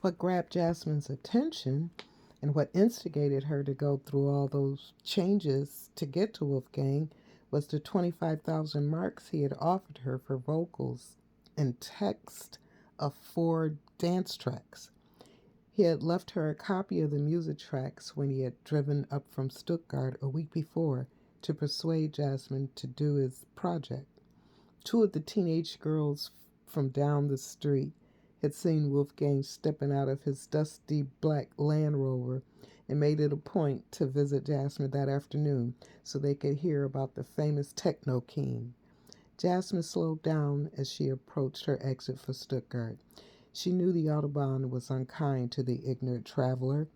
What grabbed Jasmine's attention and what instigated her to go through all those changes to get to Wolfgang was the 25,000 marks he had offered her for vocals and text of 4 dance tracks. He had left her a copy of the music tracks when he had driven up from Stuttgart a week before to persuade Jasmine to do his project. Two of the teenage girls from down the street had seen Wolfgang stepping out of his dusty black Land Rover and made it a point to visit Jasmine that afternoon so they could hear about the famous techno king. Jasmine slowed down as she approached her exit for Stuttgart. She knew the Autobahn was unkind to the ignorant traveler.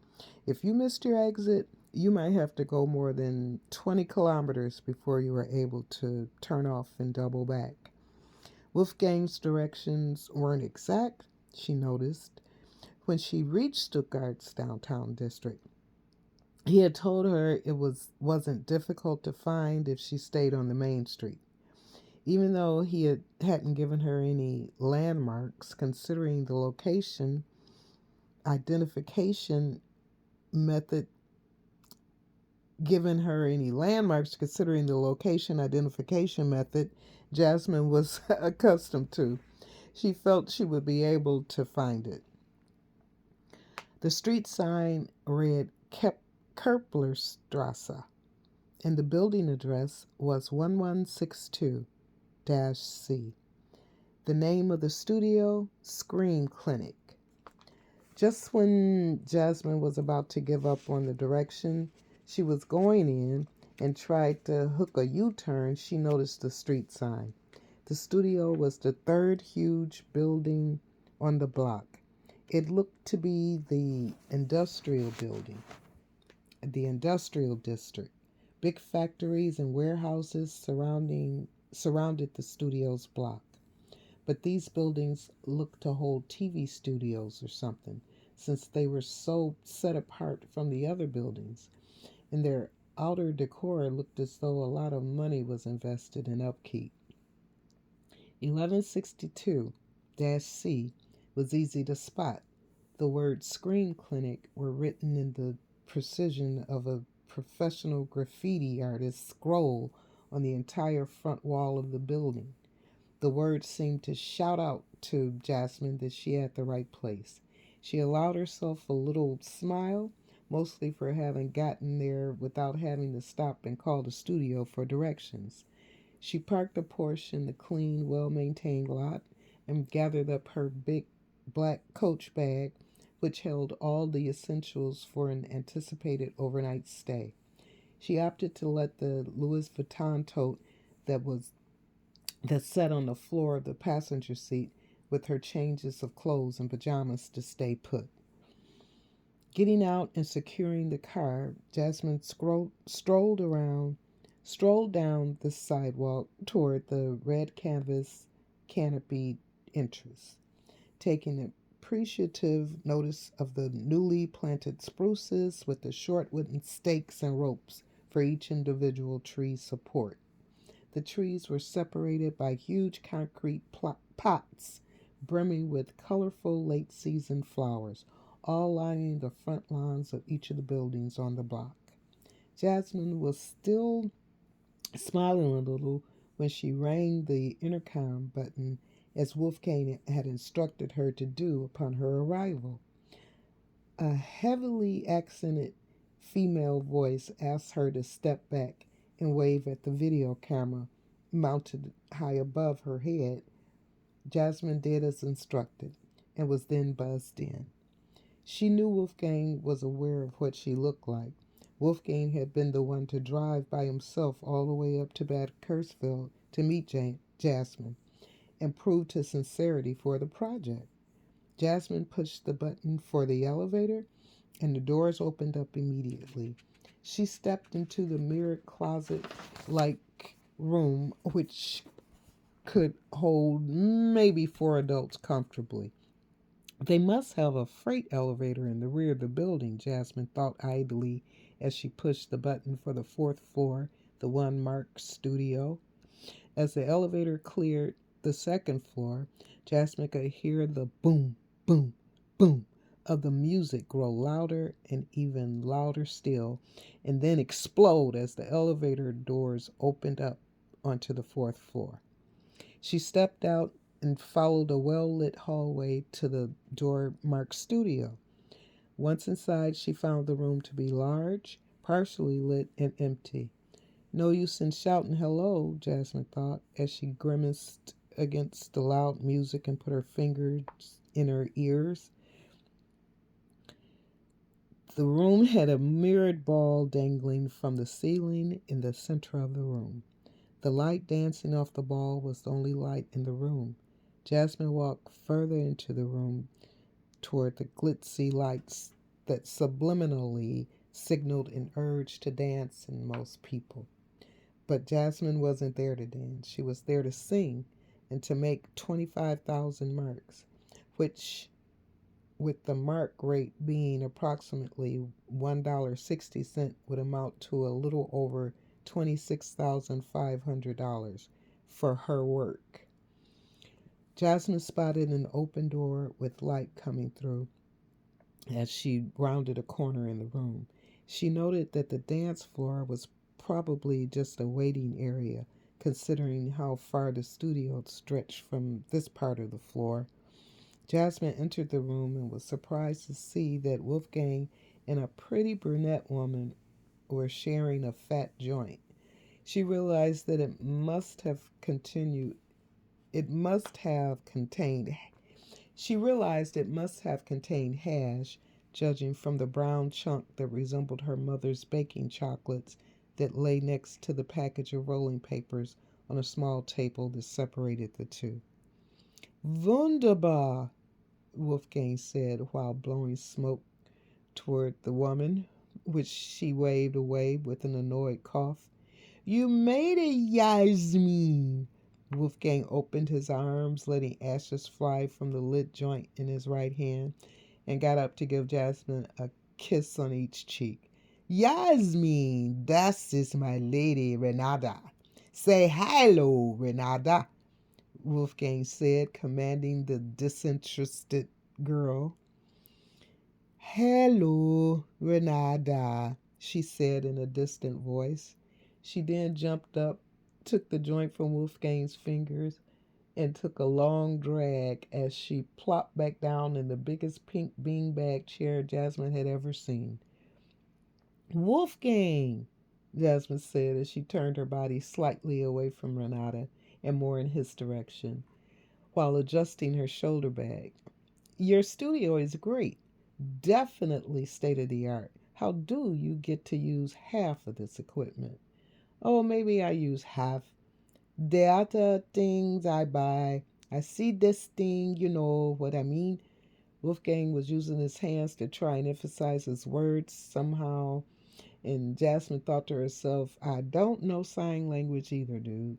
If you missed your exit, you might have to go more than 20 kilometers before you were able to turn off and double back. Wolfgang's directions weren't exact, she noticed, when she reached Stuttgart's downtown district. He had told her wasn't difficult to find if she stayed on the main street. Even though hadn't given her any landmarks, considering the location identification method, Jasmine was accustomed to. She felt she would be able to find it. The street sign read Kerplerstrasse, and the building address was 1162-C. The name of the studio, Scream Clinic. Just when Jasmine was about to give up on the direction she was going in and tried to hook a U-turn, she noticed the street sign. The studio was the third huge building on the block. It looked to be the industrial district. Big factories and warehouses surrounded the studio's block. But these buildings looked to hold TV studios or something, since they were so set apart from the other buildings, and their outer decor looked as though a lot of money was invested in upkeep. 1162-C was easy to spot. The words Scream Clinic were written in the precision of a professional graffiti artist's scroll on the entire front wall of the building. The words seemed to shout out to Jasmine that she had the right place. She allowed herself a little smile, mostly for having gotten there without having to stop and call the studio for directions. She parked a Porsche in the clean, well-maintained lot and gathered up her big black coach bag, which held all the essentials for an anticipated overnight stay. She opted to let the Louis Vuitton tote that sat on the floor of the passenger seat with her changes of clothes and pajamas to stay put. Getting out and securing the car, Jasmine strolled down the sidewalk toward the red canvas canopied entrance, taking appreciative notice of the newly planted spruces with the short wooden stakes and ropes for each individual tree's support. The trees were separated by huge concrete pots brimming with colorful late-season flowers, all lining the front lawns of each of the buildings on the block. Jasmine was still smiling a little when she rang the intercom button as Wolfgang had instructed her to do upon her arrival. A heavily accented female voice asked her to step back and wave at the video camera mounted high above her head. Jasmine did as instructed and was then buzzed in. She knew Wolfgang was aware of what she looked like. Wolfgang had been the one to drive by himself all the way up to Bad Kursfeld to meet Jasmine and proved his sincerity for the project. Jasmine pushed the button for the elevator and the doors opened up immediately. She stepped into the mirrored closet-like room, which could hold maybe 4 adults comfortably. They must have a freight elevator in the rear of the building, Jasmine thought idly as she pushed the button for the 4th floor, the one marked studio. As the elevator cleared the 2nd floor, Jasmine could hear the boom, boom, boom of the music grow louder and even louder still, and then explode as the elevator doors opened up onto the fourth floor. She stepped out and followed a well lit hallway to the door marked studio. Once inside, she found the room to be large, partially lit, and empty. No use in shouting hello, Jasmine thought, as she grimaced against the loud music and put her fingers in her ears. The room had a mirrored ball dangling from the ceiling in the center of the room. The light dancing off the ball was the only light in the room. Jasmine walked further into the room toward the glitzy lights that subliminally signaled an urge to dance in most people. But Jasmine wasn't there to dance. She was there to sing and to make 25,000 marks, which, with the mark rate being approximately $1.60, would amount to a little over $26,500 for her work. Jasmine spotted an open door with light coming through as she rounded a corner in the room. She noted that the dance floor was probably just a waiting area, considering how far the studio stretched from this part of the floor. Jasmine entered the room and was surprised to see that Wolfgang and a pretty brunette woman were sharing a fat joint. She realized that it must have contained she realized it must have contained hash, judging from the brown chunk that resembled her mother's baking chocolates that lay next to the package of rolling papers on a small table that separated the two. Wunderbar, Wolfgang said while blowing smoke toward the woman, which she waved away with an annoyed cough. You made it, Yasmin. Wolfgang opened his arms, letting ashes fly from the lit joint in his right hand, and got up to give Jasmine a kiss on each cheek. Yasmin, das is my lady Renata. Say hello, Renata, Wolfgang said, commanding the disinterested girl. Hello, Renata, she said in a distant voice. She then jumped up, took the joint from Wolfgang's fingers, and took a long drag as she plopped back down in the biggest pink beanbag chair Jasmine had ever seen. Wolfgang, Jasmine said as she turned her body slightly away from Renata and more in his direction, while adjusting her shoulder bag. Your studio is great. Definitely state of the art. How do you get to use half of this equipment? Oh, maybe I use half. The other things I buy, I see this thing, you know what I mean? Wolfgang was using his hands to try and emphasize his words somehow, and Jasmine thought to herself, I don't know sign language either, dude.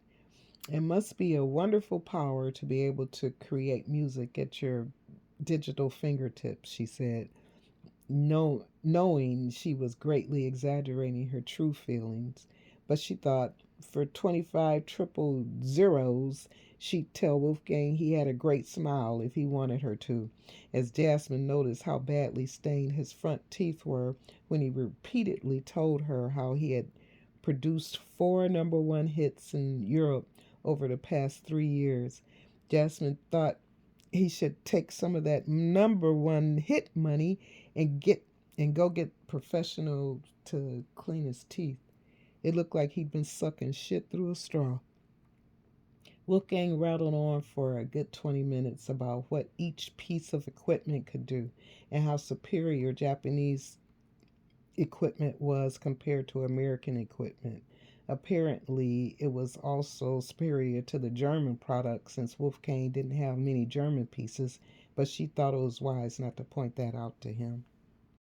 It must be a wonderful power to be able to create music at your digital fingertips, she said, knowing she was greatly exaggerating her true feelings. But she thought for 25 triple zeros, she'd tell Wolfgang he had a great smile if he wanted her to, as Jasmine noticed how badly stained his front teeth were when he repeatedly told her how he had produced 4 number 1 hits in Europe over the past 3 years. Jasmine thought he should take some of that number 1 hit money and go get professional to clean his teeth. It looked like he'd been sucking shit through a straw. Wolfgang rattled on for a good 20 minutes about what each piece of equipment could do and how superior Japanese equipment was compared to American equipment. Apparently, it was also superior to the German product since Wolfgang didn't have many German pieces, but she thought it was wise not to point that out to him.